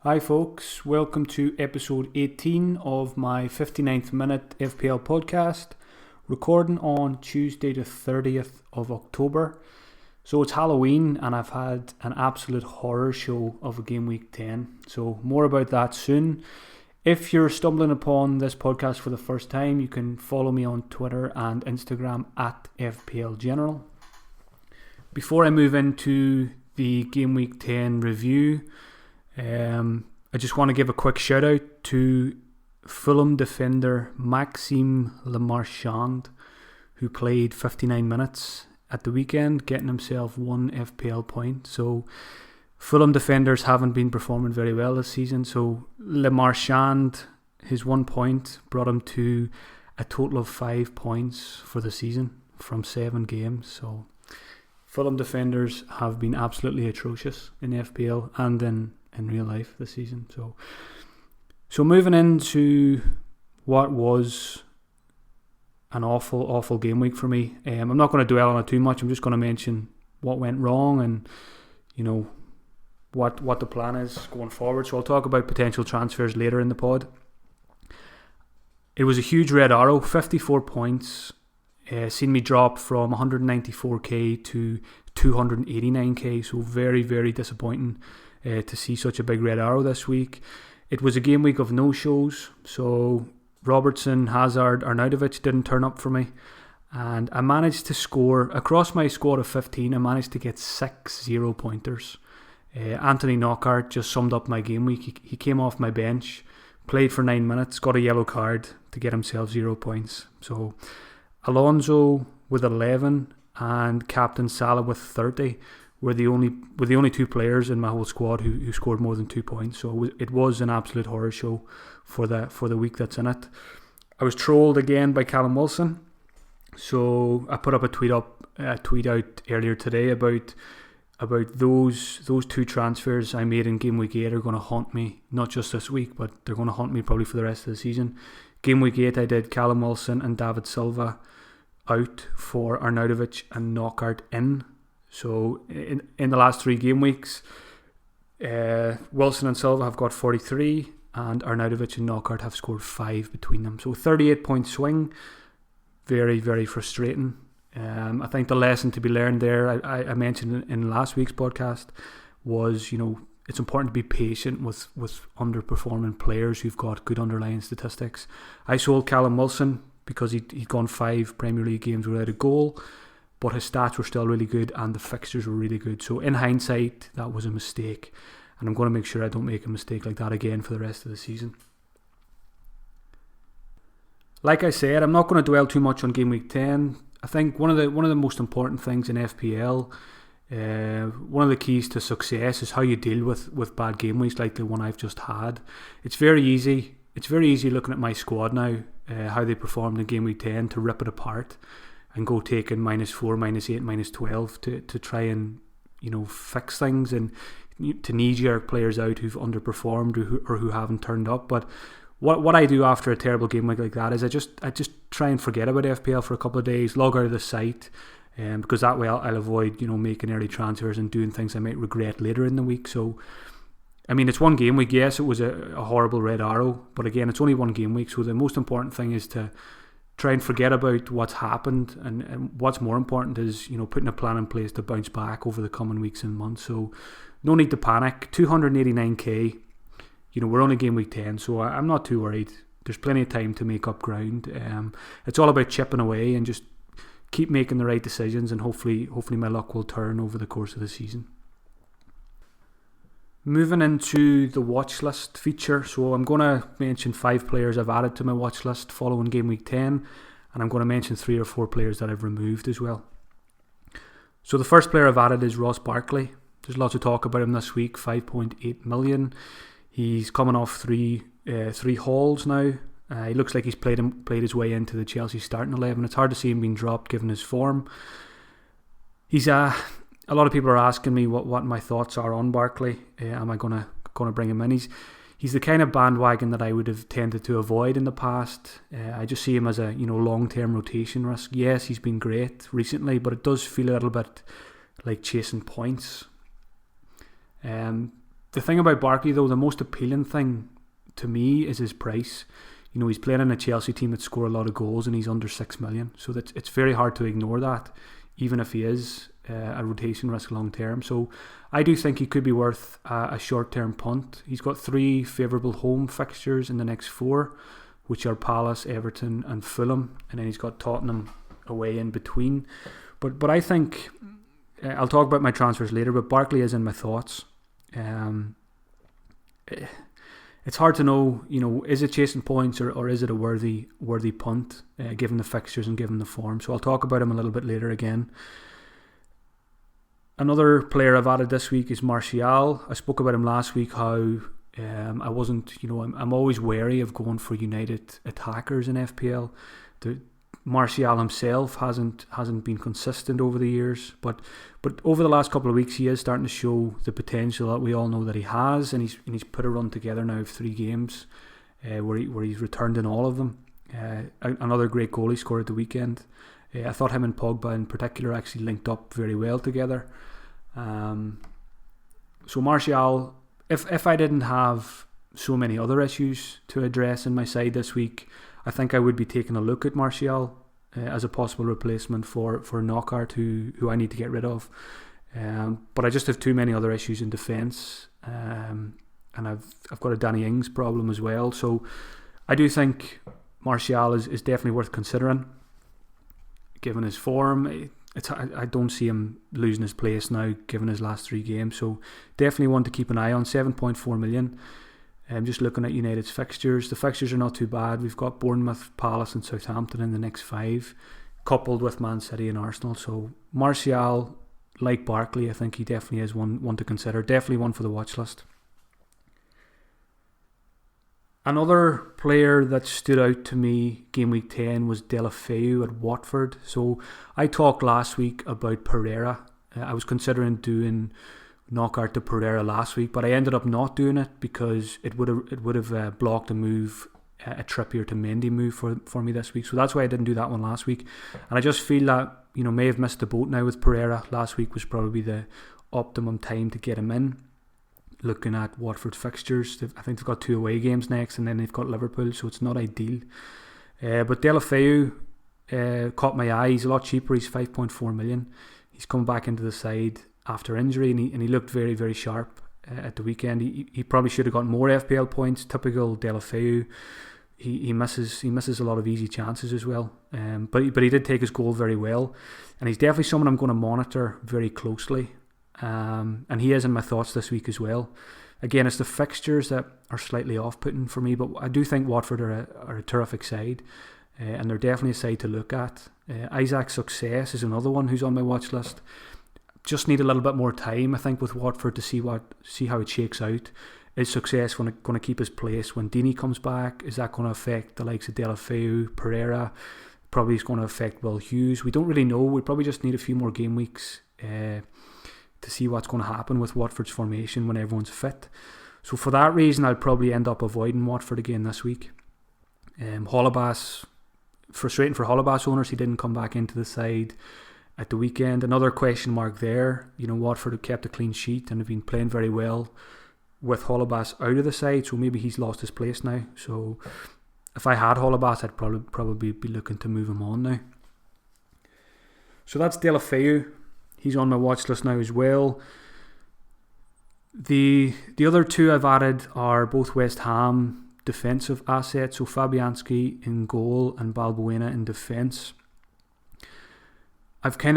Hi folks, welcome to episode 18 of my 59th minute FPL podcast, recording on Tuesday the 30th of October. So it's Halloween and I've had an absolute horror show of a game week 10, so more about that soon. If you're stumbling upon this podcast for the first time, you can follow me on Twitter and Instagram at FPL General. Before I move into the game week 10 review, I just want to give a quick shout out to Fulham defender Maxime Le Marchand, who played 59 minutes at the weekend, getting himself 1 FPL point. So Fulham defenders haven't been performing very well this season, so Le Marchand, his 1 point brought him to a total of 5 points for the season from 7 games. So Fulham defenders have been absolutely atrocious in FPL and in real life this season. So moving into what was an awful game week for me. I'm not going to dwell on it too much. I'm just going to mention what went wrong and what the plan is going forward. So I'll talk about potential transfers later in the pod. It was a huge red arrow, 54 points. Seen me drop from 194k to 289k. So very, very disappointing to see such a big red arrow this week. It was a game week of no-shows, so Robertson, Hazard, Arnautovic didn't turn up for me, and I managed to score, across my squad of 15, I managed to get 6 0-pointers. Anthony Knockaert just summed up my game week. He came off my bench, played for 9 minutes, got a yellow card to get himself 0 points. So Alonso with 11 and Captain Salah with 30 were the only two players in my whole squad who scored more than 2 points. So it was an absolute horror show for the week that's in it. I was trolled again by Callum Wilson. So I put up a tweet out earlier today about those 2 transfers I made in game week 8 are going to haunt me, not just this week, but they're going to haunt me probably for the rest of the season. Game week 8 I did Callum Wilson and David Silva out for Arnautovic and Knockaert in. So in the last 3 game weeks, Wilson and Silva have got 43 and Arnautovic and Knockaert have scored 5 between them. So 38 point swing, very, very frustrating. I think the lesson to be learned there, I mentioned in last week's podcast, was it's important to be patient with underperforming players who've got good underlying statistics. I sold Callum Wilson because he'd gone 5 Premier League games without a goal, but his stats were still really good and the fixtures were really good. So in hindsight, that was a mistake, and I'm going to make sure I don't make a mistake like that again for the rest of the season. Like I said, I'm not going to dwell too much on game week 10. I think one of the most important things in FPL, one of the keys to success is how you deal with bad game weeks like the one I've just had. It's very easy looking at my squad now, how they performed in game week 10, to rip it apart and go taking -4, -8, -12 to try and fix things and to knee-jerk players out who've underperformed or who haven't turned up. But what I do after a terrible game week like that is I just try and forget about FPL for a couple of days, log out of the site, because that way I'll avoid making early transfers and doing things I might regret later in the week. So I mean, it's 1 game week. Yes, it was a horrible red arrow, but again, it's only 1 game week. So the most important thing is to try and forget about what's happened, and what's more important is putting a plan in place to bounce back over the coming weeks and months. So no need to panic. 289k, we're only game week 10, so I'm not too worried. There's plenty of time to make up ground. It's all about chipping away and just keep making the right decisions, and hopefully my luck will turn over the course of the season. Moving into the watch list feature, so I'm going to mention 5 players I've added to my watch list following game week 10, and I'm going to mention 3 or 4 players that I've removed as well. So the first player I've added is Ross Barkley. There's lots of talk about him this week, 5.8 million. He's coming off 3 hauls now. He looks like he's played his way into the Chelsea starting 11. It's hard to see him being dropped given his form. He's a lot of people are asking me what my thoughts are on Barkley. Am I gonna bring him in? He's the kind of bandwagon that I would have tended to avoid in the past. I just see him as a long-term rotation risk. Yes, he's been great recently, but it does feel a little bit like chasing points. The thing about Barkley, though, the most appealing thing to me is his price. You know, he's playing in a Chelsea team that score a lot of goals and he's under 6 million. So it's very hard to ignore that, even if he is a rotation risk long term. So I do think he could be worth a short-term punt. He's got 3 favourable home fixtures in the next 4, which are Palace, Everton and Fulham. And then he's got Tottenham away in between. But I think, I'll talk about my transfers later, but Barkley is in my thoughts. It's hard to know, you know, is it chasing points or is it a worthy punt, given the fixtures and given the form. So I'll talk about him a little bit later again. Another player I've added this week is Martial. I spoke about him last week, how I wasn't, you know, I'm always wary of going for United attackers in FPL. Martial himself hasn't been consistent over the years, but over the last couple of weeks he is starting to show the potential that we all know that he has, and he's put a run together now of 3 games where he's returned in all of them. Another great goal he scored at the weekend. I thought him and Pogba in particular actually linked up very well together. So Martial, if I didn't have so many other issues to address in my side this week, I think I would be taking a look at Martial as a possible replacement for Knockaert, who I need to get rid of. But I just have too many other issues in defence, and I've got a Danny Ings problem as well. So I do think Martial is definitely worth considering, given his form. I don't see him losing his place now, given his last 3 games. So definitely one to keep an eye on. 7.4 million. I'm just looking at United's fixtures. The fixtures are not too bad. We've got Bournemouth, Palace and Southampton in the next 5, coupled with Man City and Arsenal. So Martial, like Barkley, I think he definitely is one to consider. Definitely one for the watch list. Another player that stood out to me game week 10 was Deulofeu at Watford. So I talked last week about Pereira. I was considering doing Knockaert to Pereira last week, but I ended up not doing it because it would have blocked a move, a Trippier to Mendy move for me this week. So that's why I didn't do that one last week. And I just feel that, you know, may have missed the boat now with Pereira. Last week was probably the optimum time to get him in. Looking at Watford's fixtures, I think they've got 2 away games next, and then they've got Liverpool, so it's not ideal. But Deulofeu caught my eye. He's a lot cheaper. He's 5.4 million. He's come back into the side after injury, and he looked very, very sharp at the weekend. He probably should have got more FPL points. Typical Deulofeu. He misses a lot of easy chances as well. But he did take his goal very well, and he's definitely someone I'm going to monitor very closely. And he is in my thoughts this week as well. Again, it's the fixtures that are slightly off-putting for me, but I do think Watford are a terrific side, and they're definitely a side to look at. Isaac Success is another one who's on my watch list. Just need a little bit more time, I think, with Watford to see how it shakes out. Is Success going to keep his place when Deeney comes back? Is that going to affect the likes of Deulofeu, Pereira? Probably is going to affect Will Hughes. We don't really know. We probably just need a few more game weeks to see what's going to happen with Watford's formation when everyone's fit. So for that reason, I'll probably end up avoiding Watford again this week. Holebas, frustrating for Holebas owners, he didn't come back into the side at the weekend. Another question mark there. You know, Watford have kept a clean sheet and have been playing very well with Holebas out of the side, so maybe he's lost his place now. So if I had Holebas, I'd probably be looking to move him on now. So that's Deulofeu. He's on my watch list now as well. The other 2 I've added are both West Ham defensive assets. So Fabianski in goal and Balbuena in defence. I've got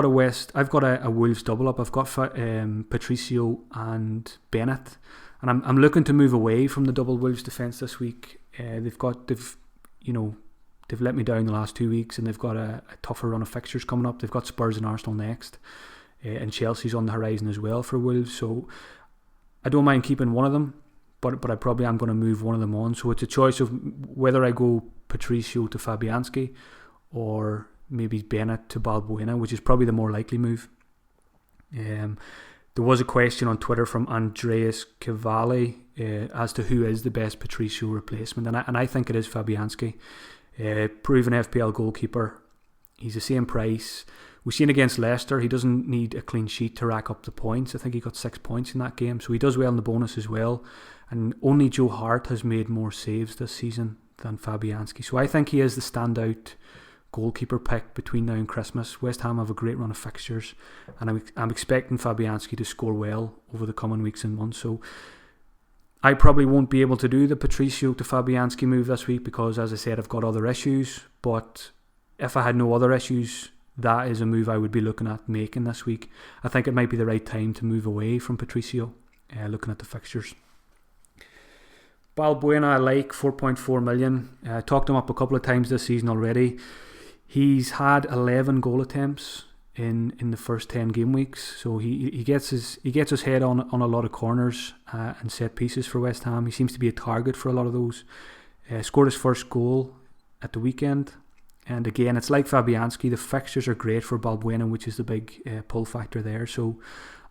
a Wolves double up. I've got Patricio and Bennett, and I'm looking to move away from the double Wolves defence this week. They've let me down the last 2 weeks, and they've got a tougher run of fixtures coming up. They've got Spurs and Arsenal next, and Chelsea's on the horizon as well for Wolves. So I don't mind keeping one of them, but I probably am going to move one of them on. So it's a choice of whether I go Patricio to Fabianski or maybe Bennett to Balbuena, which is probably the more likely move. There was a question on Twitter from Andreas Cavalli as to who is the best Patricio replacement, and I think it is Fabianski. Proven FPL goalkeeper. He's the same price. We've seen against Leicester, he doesn't need a clean sheet to rack up the points. I think he got 6 points in that game, so he does well in the bonus as well. And only Joe Hart has made more saves this season than Fabianski. So I think he is the standout goalkeeper pick between now and Christmas. West Ham have a great run of fixtures, and I'm expecting Fabianski to score well over the coming weeks and months. So I probably won't be able to do the Patricio to Fabianski move this week because, as I said, I've got other issues. But if I had no other issues, that is a move I would be looking at making this week. I think it might be the right time to move away from Patricio, looking at the fixtures. Balbuena, I like 4.4 million. I talked him up a couple of times this season already. He's had 11 goal attempts in the first 10 game weeks, so he gets his head on a lot of corners and set pieces for West Ham. He seems to be a target for a lot of those. Scored his first goal at the weekend. And again, it's like Fabianski. The fixtures are great for Balbuena, which is the big pull factor there. So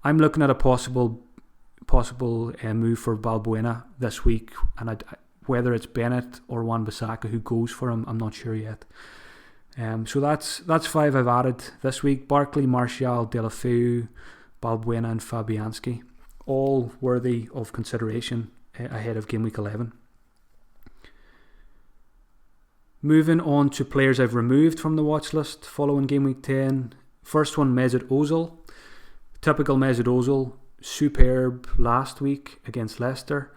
I'm looking at a possible move for Balbuena this week. And whether it's Bennett or Wan-Bissaka who goes for him, I'm not sure yet. So that's 5 I've added this week. Barkley, Martial, Deulofeu, Balbuena and Fabianski. All worthy of consideration ahead of game week 11. Moving on to players I've removed from the watch list following game week 10. First one, Mesut Ozil. Typical Mesut Ozil. Superb last week against Leicester.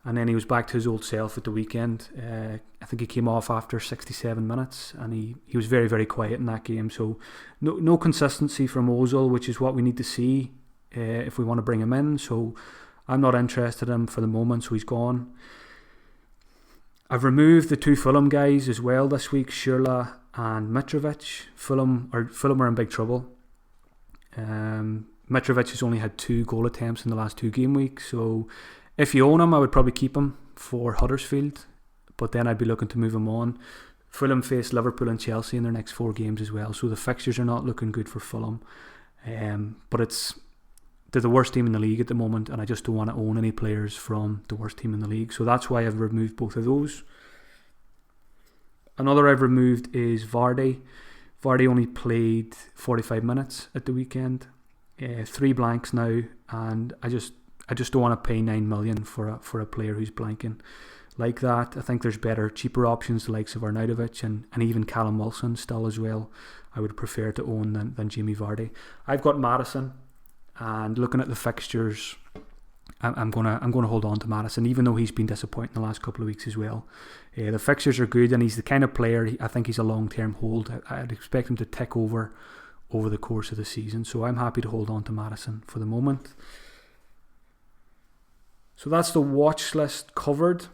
And then he was back to his old self at the weekend. I think he came off after 67 minutes. And he was very, very quiet in that game. So no consistency from Ozil, which is what we need to see if we want to bring him in. So I'm not interested in him for the moment. So he's gone. I've removed the 2 Fulham guys as well this week, Schürrle and Mitrovic. Fulham are in big trouble. Mitrovic has only had 2 goal attempts in the last 2 game weeks, so if you own him, I would probably keep him for Huddersfield, but then I'd be looking to move him on. Fulham face Liverpool and Chelsea in their next 4 games as well, so the fixtures are not looking good for Fulham. But they're the worst team in the league at the moment, and I just don't want to own any players from the worst team in the league. So that's why I've removed both of those. Another I've removed is Vardy. Vardy only played 45 minutes at the weekend. 3 blanks now, and I just don't want to pay 9 million for a player who's blanking like that. I think there's better, cheaper options, the likes of Arnautovic and even Callum Wilson still as well. I would prefer to own than Jamie Vardy. I've got Maddison. And looking at the fixtures, I'm gonna hold on to Maddison, even though he's been disappointing the last couple of weeks as well. The fixtures are good, and he's the kind of player, I think he's a long-term hold. I'd expect him to tick over the course of the season, so I'm happy to hold on to Maddison for the moment. So that's the watch list covered.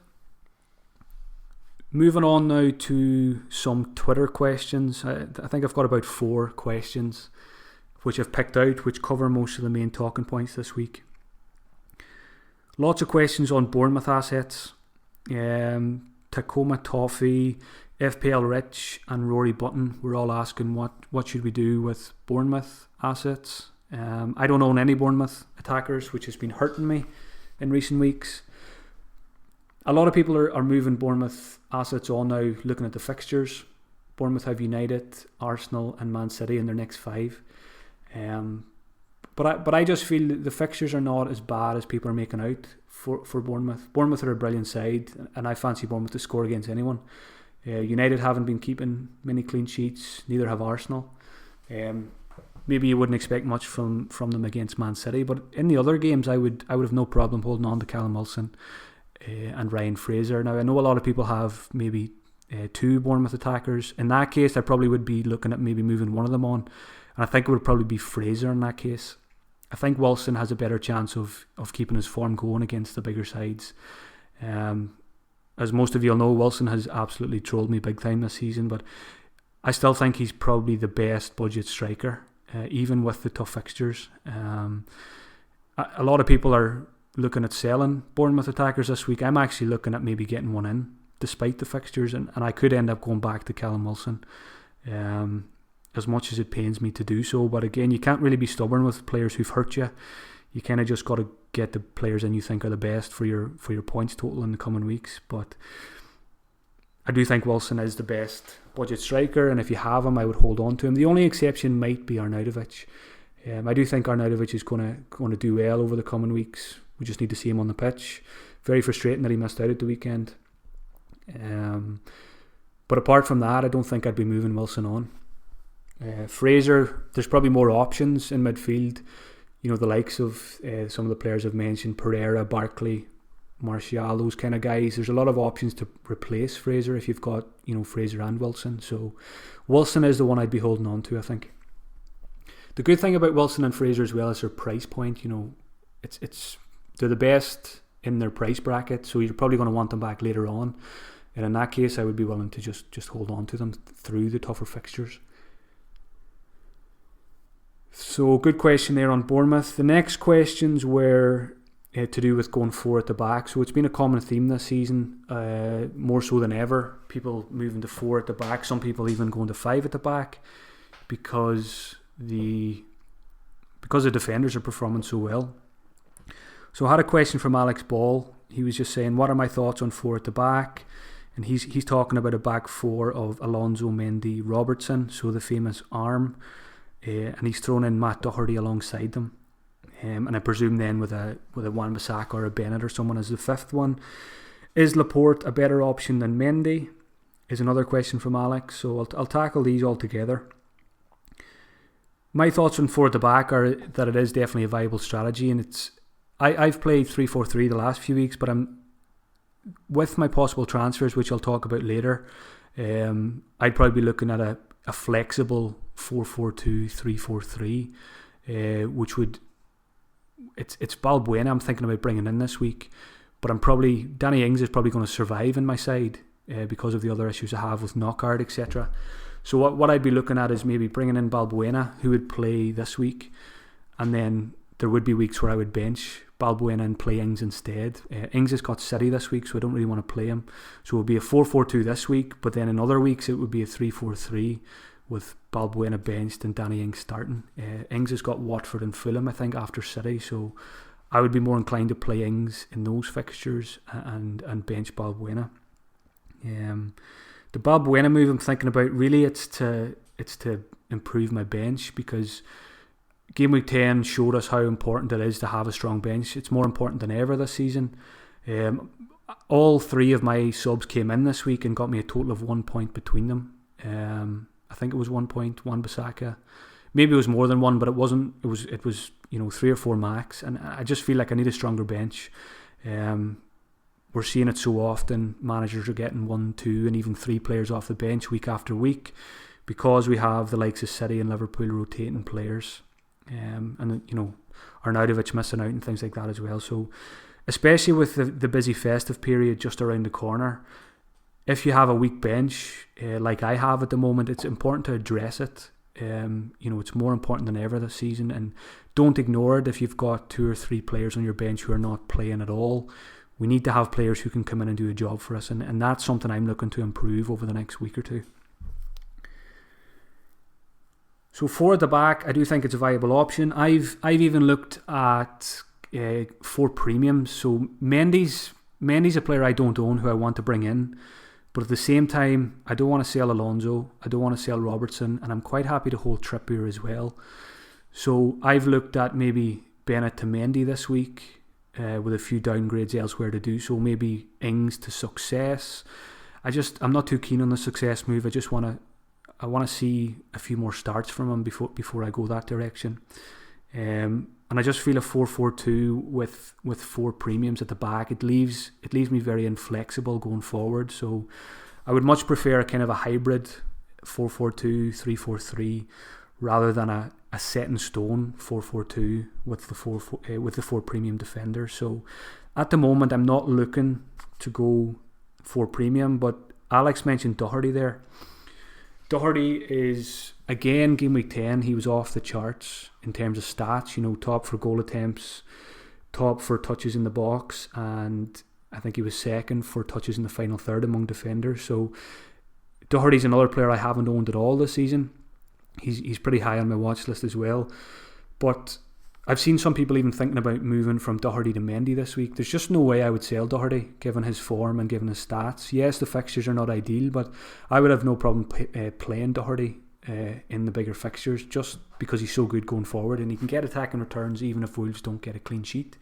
Moving on now to some Twitter questions. I think I've got about 4 questions which I've picked out, which cover most of the main talking points this week. Lots of questions on Bournemouth assets. Tacoma Toffee, FPL Rich and Rory Button were all asking what should we do with Bournemouth assets. I don't own any Bournemouth attackers, which has been hurting me in recent weeks. A lot of people are moving Bournemouth assets on now, looking at the fixtures. Bournemouth have United, Arsenal and Man City in their next 5. But I just feel that the fixtures are not as bad as people are making out for Bournemouth. Bournemouth are a brilliant side, and I fancy Bournemouth to score against anyone. United haven't been keeping many clean sheets, neither have Arsenal. Maybe you wouldn't expect much from them against Man City, but in the other games I would have no problem holding on to Callum Wilson and Ryan Fraser. Now I know a lot of people have maybe 2 Bournemouth attackers. In that case I probably would be looking at maybe moving one of them on. And I think it would probably be Fraser in that case. I think Wilson has a better chance of keeping his form going against the bigger sides. As most of you will know, Wilson has absolutely trolled me big time this season, but I still think he's probably the best budget striker, even with the tough fixtures. A lot of people are looking at selling Bournemouth attackers this week. I'm actually looking at maybe getting one in, despite the fixtures, and I could end up going back to Callum Wilson. As much as it pains me to do so, but again, you can't really be stubborn with players who've hurt you. You kind of just got to get the players in you think are the best for your points total in the coming weeks. But I do think Wilson is the best budget striker, and if you have him, I would hold on to him. The only exception might be Arnautovic. I do think Arnautovic is going to do well over the coming weeks. We just need to see him on the pitch. Very frustrating that he missed out at the weekend. But apart from that, I don't think I'd be moving Wilson on. Fraser, there's probably more options in midfield. The likes of some of the players I've mentioned, Pereira, Barkley, Martial, those kind of guys. There's a lot of options to replace Fraser if you've got Fraser and Wilson. So Wilson is the one I'd be holding on to, I think. The good thing about Wilson and Fraser as well is their price point. They're the best in their price bracket, so you're probably going to want them back later on. And in that case, I would be willing to just hold on to them through the tougher fixtures. So good question there on Bournemouth. The next questions were to do with going 4 at the back. So it's been a common theme this season, more so than ever. People moving to 4 at the back. Some people even going to 5 at the back because the defenders are performing so well. So I had a question from Alex Ball. He was just saying, what are my thoughts on 4 at the back? And he's talking about a back 4 of Alonso, Mendy, Robertson, so the famous arm. And he's thrown in Matt Doherty alongside them. And I presume then with a Wan-Bissaka or a Bennett or someone as the 5th one. Is Laporte a better option than Mendy? Is another question from Alex. So I'll tackle these all together. My thoughts on 4 at the back are that it is definitely a viable strategy, and I've played 3-4-3 the last few weeks, but I'm with my possible transfers, which I'll talk about later. I'd probably be looking at a flexible 4-4-2, 3-4-3, which would it's Balbuena I'm thinking about bringing in this week, but Danny Ings is probably going to survive in my side because of the other issues I have with Knockaert, etc. So what I'd be looking at is maybe bringing in Balbuena, who would play this week, and then there would be weeks where I would bench Balbuena and play Ings instead. Ings has got City this week, so I don't really want to play him. So it would be a 4-4-2 this week, but then in other weeks it would be a 3-4-3 with Balbuena benched and Danny Ings starting. Ings has got Watford and Fulham, I think, after City, so I would be more inclined to play Ings in those fixtures and bench Balbuena. The Balbuena move I'm thinking about, really it's to improve my bench, because Game Week 10 showed us how important it is to have a strong bench. It's more important than ever this season. All 3 of my subs came in this week and got me a total of 1 point between them. I think it was 1 point, Wan-Bissaka. Maybe it was more than 1, but it wasn't. It was 3 or 4 max, and I just feel like I need a stronger bench. We're seeing it so often. Managers are getting 1, 2 and even 3 players off the bench week after week because we have the likes of City and Liverpool rotating players. And Arnautovic missing out and things like that as well. So especially with the busy festive period just around the corner, if you have a weak bench like I have at the moment, it's important to address it. It's more important than ever this season, and don't ignore it if you've got 2 or 3 players on your bench who are not playing at all. We need to have players who can come in and do a job for us, and that's something I'm looking to improve over the next week or 2. So 4 at the back, I do think it's a viable option. I've even looked at 4 premiums. So Mendy's a player I don't own who I want to bring in, but at the same time, I don't want to sell Alonso, I don't want to sell Robertson, and I'm quite happy to hold Trippier as well. So I've looked at maybe Bennett to Mendy this week, with a few downgrades elsewhere to do so. Maybe Ings to Success. I'm not too keen on the Success move. I want to see a few more starts from him before I go that direction. And I just feel a 4-4-2 with 4 premiums at the back, it leaves me very inflexible going forward. So I would much prefer a kind of a hybrid 4-4-2, 3-4-3 rather than a set in stone 4-4-2 with the 4 premium defenders. So at the moment I'm not looking to go 4 premium, but Alex mentioned Doherty there. Doherty is, again, Game Week 10, he was off the charts in terms of stats, top for goal attempts, top for touches in the box, and I think he was second for touches in the final third among defenders. So Doherty's another player I haven't owned at all this season. He's pretty high on my watch list as well. But I've seen some people even thinking about moving from Doherty to Mendy this week. There's just no way I would sell Doherty given his form and given his stats. Yes, the fixtures are not ideal, but I would have no problem playing Doherty in the bigger fixtures just because he's so good going forward and he can get attacking returns even if Wolves don't get a clean sheet.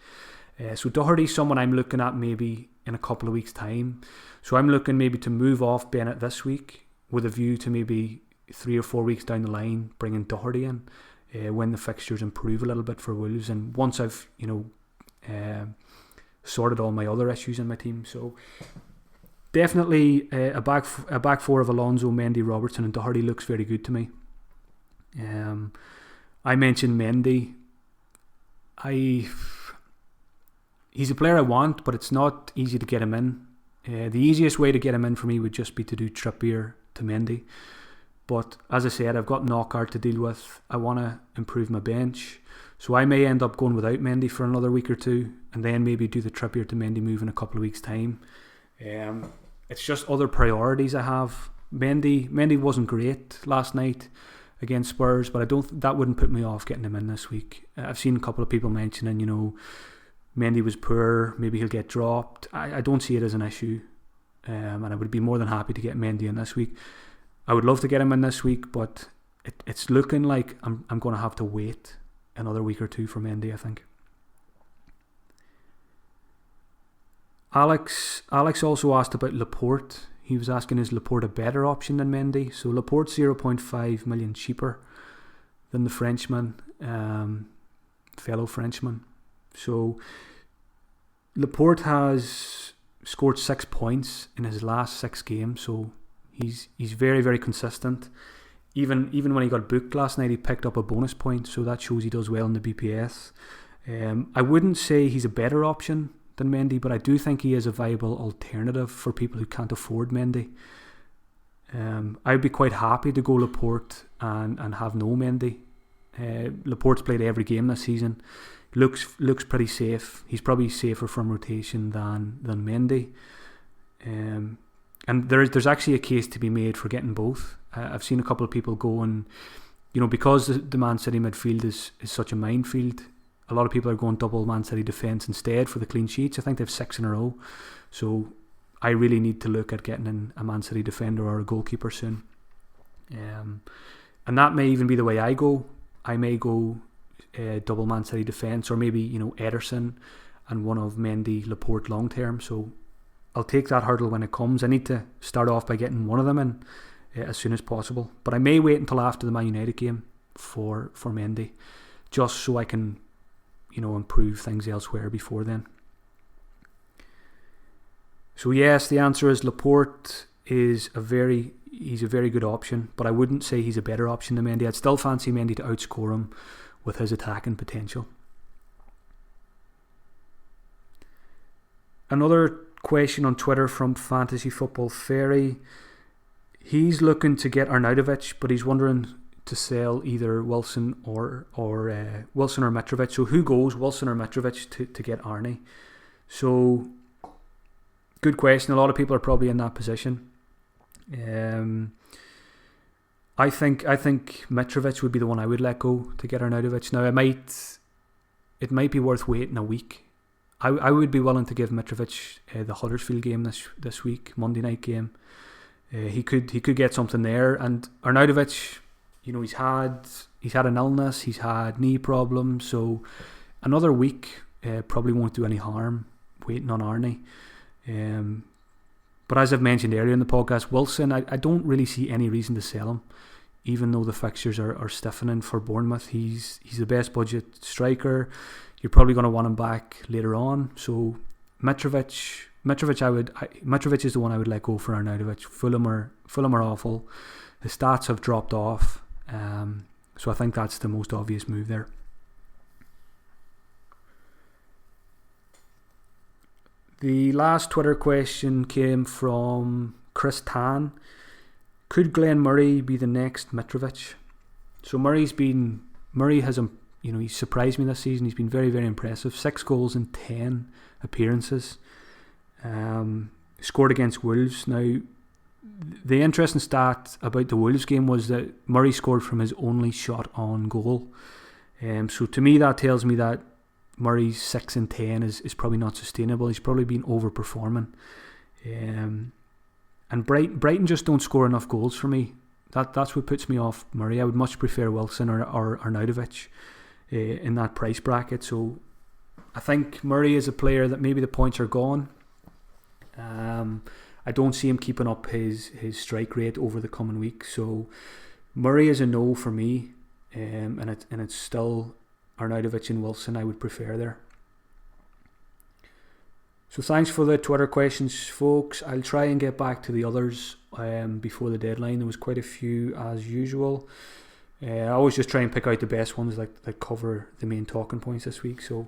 So Doherty's someone I'm looking at maybe in a couple of weeks' time. So I'm looking maybe to move off Bennett this week with a view to maybe 3 or 4 weeks down the line bringing Doherty in. When the fixtures improve a little bit for Wolves and once I've sorted all my other issues in my team. So definitely a back four of Alonso, Mendy, Robertson and Doherty looks very good to me. I mentioned Mendy. He's a player I want, but it's not easy to get him in. The easiest way to get him in for me would just be to do Trippier to Mendy. But as I said, I've got Knockaert to deal with. I want to improve my bench. So I may end up going without Mendy for another week or two and then maybe do the Trippier to Mendy move in a couple of weeks' time. It's just other priorities I have. Mendy wasn't great last night against Spurs, but that wouldn't put me off getting him in this week. I've seen a couple of people mentioning, Mendy was poor, maybe he'll get dropped. I don't see it as an issue. And I would be more than happy to get Mendy in this week. I would love to get him in this week, but it's looking like I'm going to have to wait another week or two for Mendy, I think. Alex also asked about Laporte. He was asking, is Laporte a better option than Mendy? So Laporte's 0.5 million cheaper than the Frenchman, fellow Frenchman. So Laporte has scored 6 points in his last 6 games, so he's very, very consistent. Even when he got booked last night, he picked up a bonus point, so that shows he does well in the BPS. I wouldn't say he's a better option than Mendy, but I do think he is a viable alternative for people who can't afford Mendy. I'd be quite happy to go Laporte and have no Mendy. Laporte's played every game this season. Looks pretty safe. He's probably safer from rotation than Mendy. And there's actually a case to be made for getting both. I've seen a couple of people go and, because the Man City midfield is such a minefield, a lot of people are going double Man City defence instead for the clean sheets. I think they have 6 in a row. So I really need to look at getting in a Man City defender or a goalkeeper soon. And that may even be the way I go. I may go double Man City defence, or maybe, Ederson and one of Mendy, Laporte long term. So I'll take that hurdle when it comes. I need to start off by getting one of them in as soon as possible. But I may wait until after the Man United game for Mendy, just so I can, improve things elsewhere before then. So yes, the answer is Laporte is he's a very good option, but I wouldn't say he's a better option than Mendy. I'd still fancy Mendy to outscore him with his attacking potential. Another question on Twitter from Fantasy Football Fairy. He's looking to get Arnautovic, but he's wondering to sell either Wilson or Mitrovic. So who goes, Wilson or Mitrovic, to get Arnie? So good question. A lot of people are probably in that position. I think Mitrovic would be the one I would let go to get Arnautovic. Now it might be worth waiting a week. I would be willing to give Mitrovic the Huddersfield game this week, Monday night game. He could get something there, and Arnautovic, he's had an illness, he's had knee problems, so another week probably won't do any harm waiting on Arnie. But as I've mentioned earlier in the podcast, Wilson, I don't really see any reason to sell him, even though the fixtures are stiffening for Bournemouth. He's the best budget striker. You're probably going to want him back later on. So Mitrovic is the one I would let go for Arnautovic. Fulham are awful. The stats have dropped off. So I think that's the most obvious move there. The last Twitter question came from Chris Tan. Could Glenn Murray be the next Mitrovic? So Murray has he's surprised me this season. He's been very, very impressive. 6 goals in 10 appearances. Scored against Wolves. Now, the interesting stat about the Wolves game was that Murray scored from his only shot on goal. So to me, that tells me that Murray's 6 and 10 is probably not sustainable. He's probably been overperforming. And Brighton just don't score enough goals for me. That's what puts me off Murray. I would much prefer Wilson or Arnautovic in that price bracket. So I think Murray is a player that maybe the points are gone. I don't see him keeping up his strike rate over the coming week. So Murray is a no for me. And it's still Arnautovic and Wilson I would prefer there. So thanks for the Twitter questions, folks. I'll try and get back to the others before the deadline. There was quite a few as usual. I always just try and pick out the best ones that cover the main talking points this week. So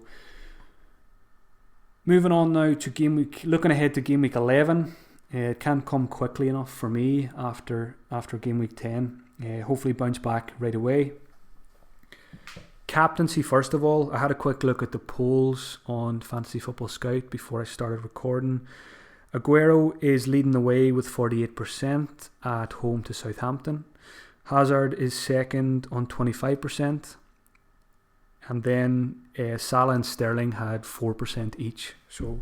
moving on now to game week, looking ahead to game week 11. It can't come quickly enough for me after game week 10. Hopefully bounce back right away. Captaincy, first of all, I had a quick look at the polls on Fantasy Football Scout before I started recording. Aguero is leading the way with 48% at home to Southampton. Hazard is second on 25%. And then Salah and Sterling had 4% each. So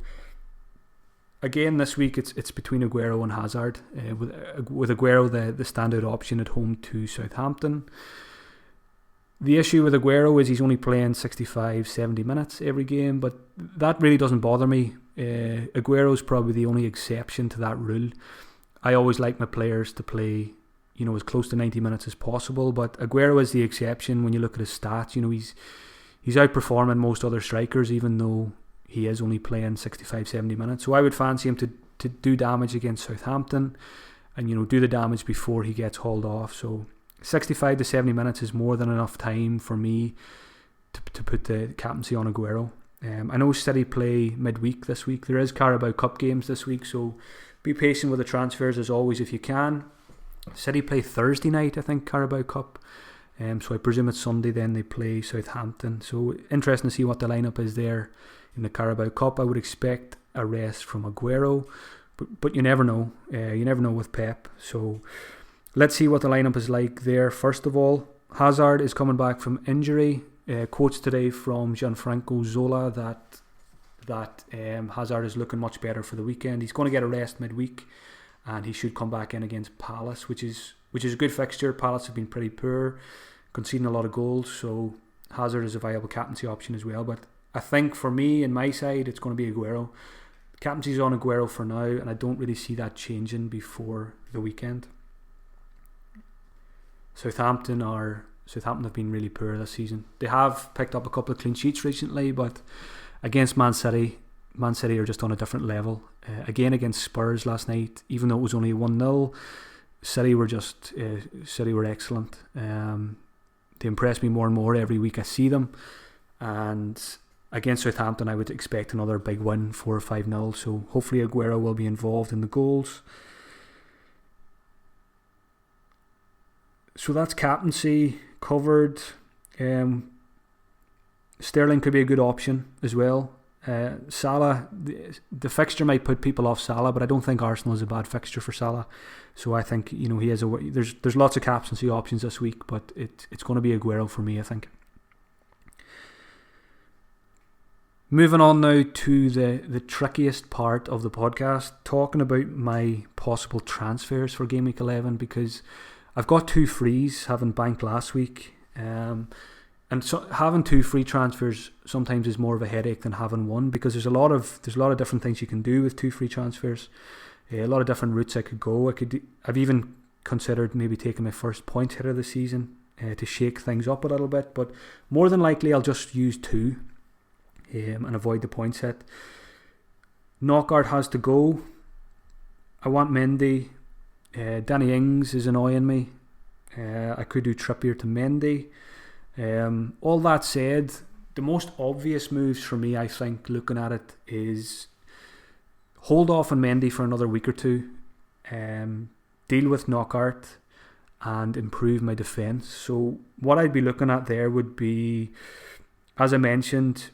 again, this week it's between Aguero and Hazard. With Aguero the standout option at home to Southampton. The issue with Aguero is he's only playing 65, 70 minutes every game, but that really doesn't bother me. Aguero's probably the only exception to that rule. I always like my players to play, as close to 90 minutes as possible, but Aguero is the exception when you look at his stats. He's outperforming most other strikers, even though he is only playing 65, 70 minutes. So I would fancy him to do damage against Southampton and, do the damage before he gets hauled off. So 65 to 70 minutes is more than enough time for me to put the captaincy on Aguero. I know City play midweek this week. There is Carabao Cup games this week, so be patient with the transfers as always if you can. City play Thursday night, I think, Carabao Cup. So I presume it's Sunday then they play Southampton. So interesting to see what the lineup is there in the Carabao Cup. I would expect a rest from Aguero, but you never know. You never know with Pep. So let's see what the lineup is like there. First of all, Hazard is coming back from injury. Quotes today from Gianfranco Zola that Hazard is looking much better for the weekend. He's going to get a rest midweek, and he should come back in against Palace, which is a good fixture. Palace have been pretty poor, conceding a lot of goals, so Hazard is a viable captaincy option as well. But I think for me, in my side, it's going to be Aguero. Captaincy's on Aguero for now, and I don't really see that changing before the weekend. Southampton have been really poor this season. They have picked up a couple of clean sheets recently, but against Man City are just on a different level. Again against Spurs last night, even though it was only 1-0, City were excellent. They impress me more and more every week I see them. And against Southampton, I would expect another big win, 4 or 5-0. So hopefully Aguero will be involved in the goals. So that's captaincy covered. Sterling could be a good option as well. Salah, the fixture might put people off Salah, but I don't think Arsenal is a bad fixture for Salah. So I think he has there's lots of captaincy options this week, but it's going to be Aguero for me, I think. Moving on now to the trickiest part of the podcast, talking about my possible transfers for Game Week 11, because I've got 2 frees, having banked last week. And so having 2 free transfers sometimes is more of a headache than having one, because there's a lot of different things you can do with 2 free transfers. A lot of different routes I could go. I've even considered maybe taking my first point hitter of the season to shake things up a little bit, but more than likely I'll just use 2 and avoid the points hit. Knockaert has to go. I want Mendy. Danny Ings is annoying me. I could do Trippier to Mendy. All that said, the most obvious moves for me, I think, looking at it, is hold off on Mendy for another week or 2, deal with Knockaert, and improve my defence. So what I'd be looking at there would be, as I mentioned,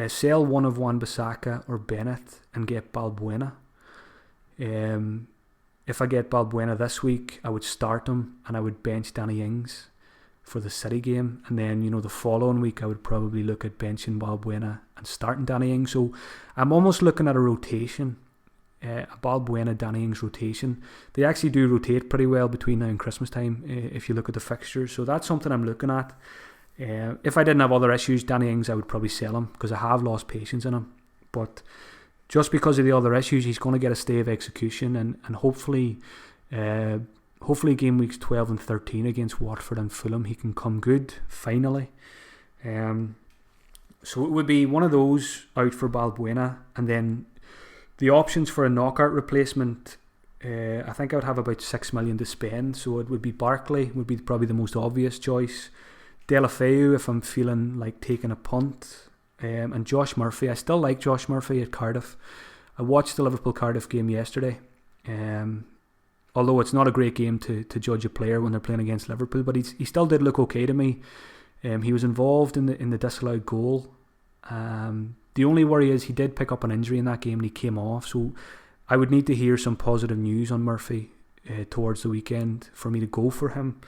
sell one of Wan-Bissaka or Bennett and get Balbuena. If I get Balbuena this week, I would start him and I would bench Danny Ings. for the City game, and then the following week I would probably look at benching Balbuena and starting Danny Ings. So I'm almost looking at a rotation, a Balbuena Danny Ings rotation. They actually do rotate pretty well between now and Christmas time if you look at the fixtures, so that's something I'm looking at. If I didn't have other issues, Danny Ings, I would probably sell him because I have lost patience in him, but just because of the other issues, he's going to get a stay of execution, and hopefully game weeks 12 and 13 against Watford and Fulham, he can come good finally. So it would be one of those out for Balbuena, and then the options for a knockout replacement, I think I would have about 6 million to spend. So it would be Barkley, would be probably the most obvious choice. Deulofeu if I'm feeling like taking a punt, and Josh Murphy. I still like Josh Murphy at Cardiff. I watched the Liverpool-Cardiff game yesterday. Although it's not a great game to judge a player when they're playing against Liverpool, but he still did look okay to me. He was involved in the disallowed goal. The only worry is he did pick up an injury in that game and he came off. So I would need to hear some positive news on Murphy towards the weekend for me to go for him.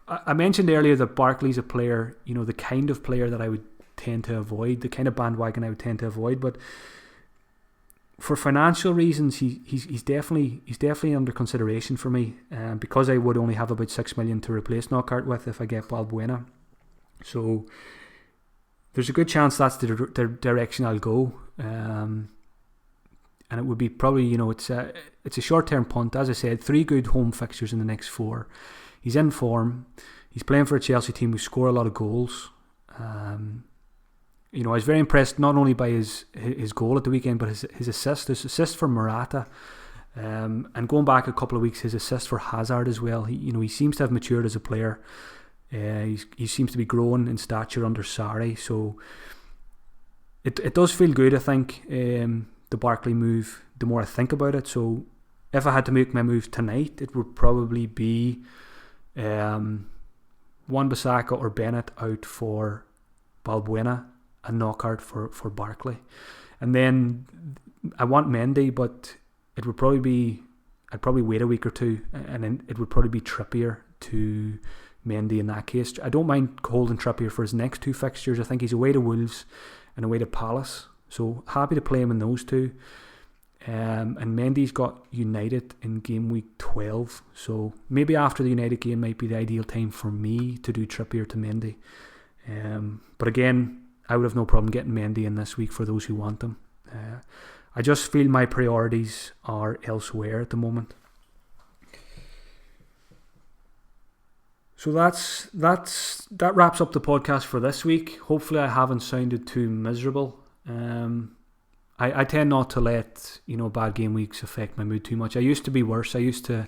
I mentioned earlier that Barkley's a player, the kind of player that I would tend to avoid, the kind of bandwagon I would tend to avoid, but for financial reasons, he's definitely under consideration for me, because I would only have about 6 million to replace Knockaert with if I get Balbuena. So there's a good chance that's the direction I'll go, and it would be probably it's a short term punt. As I said, 3 good home fixtures in the next 4. He's in form. He's playing for a Chelsea team who score a lot of goals. I was very impressed not only by his goal at the weekend, but his assist for Morata, and going back a couple of weeks, his assist for Hazard as well. He seems to have matured as a player. He seems to be growing in stature under Sarri, so it does feel good. I think the Barkley move, the more I think about it. So if I had to make my move tonight, it would probably be Wan-Bissaka or Bennett out for Balbuena, and Knockaert for Barkley. And then I want Mendy, but it would probably be, I'd probably wait a week or two, and then it would probably be Trippier to Mendy in that case. I don't mind holding Trippier for his next 2 fixtures. I think he's away to Wolves and away to Palace, so happy to play him in those 2. And Mendy's got United in game week 12, so maybe after the United game might be the ideal time for me to do Trippier to Mendy. But again, I would have no problem getting Mendy in this week for those who want them. I just feel my priorities are elsewhere at the moment. So that wraps up the podcast for this week. Hopefully I haven't sounded too miserable. I tend not to let bad game weeks affect my mood too much. I used to be worse. I used to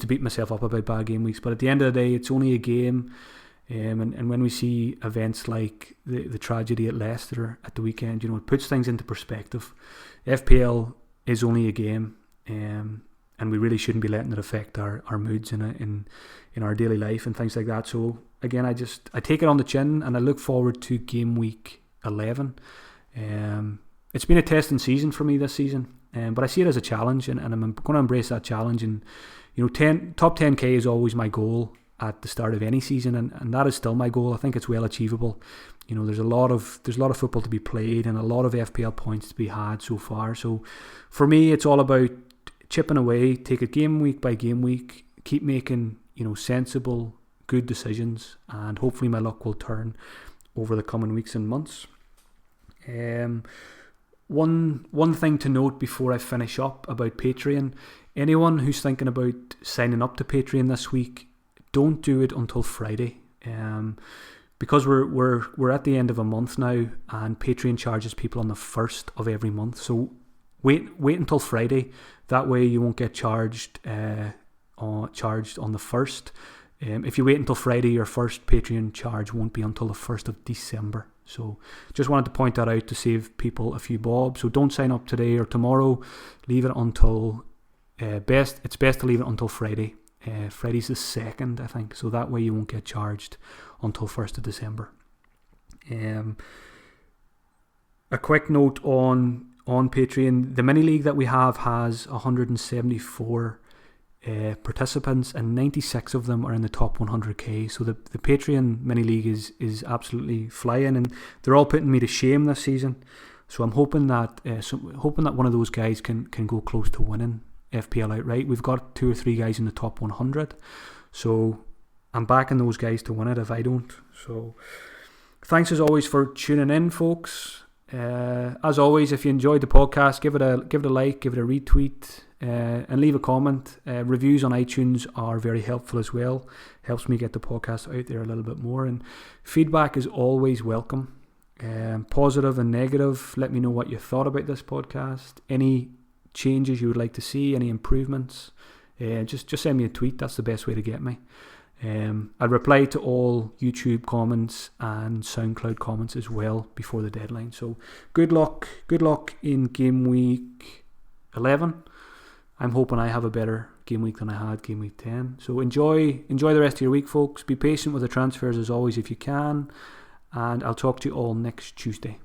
beat myself up about bad game weeks, but at the end of the day, it's only a game. And when we see events like the tragedy at Leicester at the weekend, it puts things into perspective. FPL is only a game, and we really shouldn't be letting it affect our moods in our daily life and things like that. So again, I take it on the chin, and I look forward to game week 11. It's been a testing season for me this season, but I see it as a challenge, and I'm going to embrace that challenge. And top 10k is always my goal at the start of any season, and that is still my goal. I think it's well achievable. There's a lot of football to be played and a lot of FPL points to be had so far. So for me, it's all about chipping away, take it game week by game week, keep making sensible, good decisions, and hopefully my luck will turn over the coming weeks and months. One thing to note before I finish up about Patreon: anyone who's thinking about signing up to Patreon this week, don't do it until Friday, because we're at the end of a month now, and Patreon charges people on the 1st of every month. So wait until Friday. That way you won't get charged on the 1st. If you wait until Friday, your first Patreon charge won't be until the 1st of December. So just wanted to point that out to save people a few bob. So don't sign up today or tomorrow. Leave it until it's best to leave it until Friday. Friday's the 2nd, I think, so that way you won't get charged until 1st of December. A quick note on Patreon: the mini league that we have has 174 participants, and 96 of them are in the top 100k. So the Patreon mini league is absolutely flying, and they're all putting me to shame this season. So I'm hoping that one of those guys can go close to winning FPL outright. We've got 2 or 3 guys in the top 100, so I'm backing those guys to win it if I don't. So thanks as always for tuning in, folks. As always, if you enjoyed the podcast, give it a like, give it a retweet, and leave a comment. Reviews on iTunes are very helpful as well. Helps me get the podcast out there a little bit more, and feedback is always welcome. Positive and negative. Let me know what you thought about this podcast. Any changes you would like to see, any improvements. Just send me a tweet. That's the best way to get me. I'll reply to all YouTube comments and SoundCloud comments as well before the deadline. So good luck in game week 11. I'm hoping I have a better game week than I had game week 10. So enjoy the rest of your week, folks. Be patient with the transfers as always if you can, and I'll talk to you all next Tuesday.